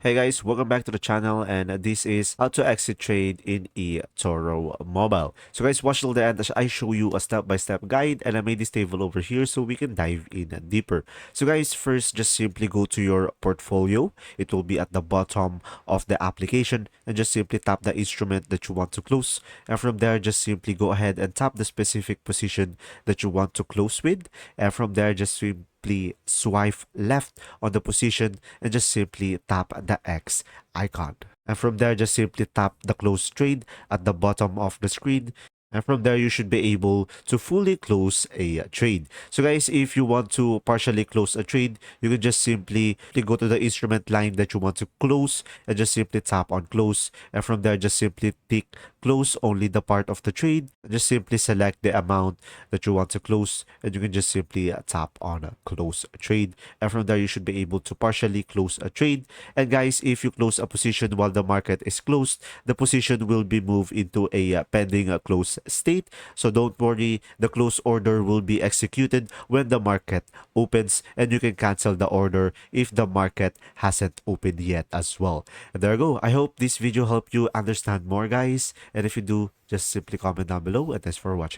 Hey guys, welcome back to the channel, and this is how to exit trade in Etoro mobile. So guys, watch till the end as I show you a step-by-step guide, and I made this table over here so we can dive in deeper. So guys, first just simply go to your portfolio. It will be at the bottom of the application, and just simply tap the instrument that you want to close. And from there, just simply go ahead and tap the specific position that you want to close with. And from there, just simply swipe left on the position and just simply tap the X icon. And from there, just simply tap the close trade at the bottom of the screen. And from there, you should be able to fully close a trade. So guys, if you want to partially close a trade, you can just simply go to the instrument line that you want to close and just simply tap on close. And from there, just simply tick close only the part of the trade. Just simply select the amount that you want to close, and you can just simply tap on close trade. And from there, you should be able to partially close a trade. And guys, if you close a position while the market is closed, the position will be moved into a pending close state. So don't worry, the close order will be executed when the market opens, and you can cancel the order if the market hasn't opened yet as well. And there you go. I hope this video helped you understand more, guys. And if you do, just simply comment down below, and thanks for watching.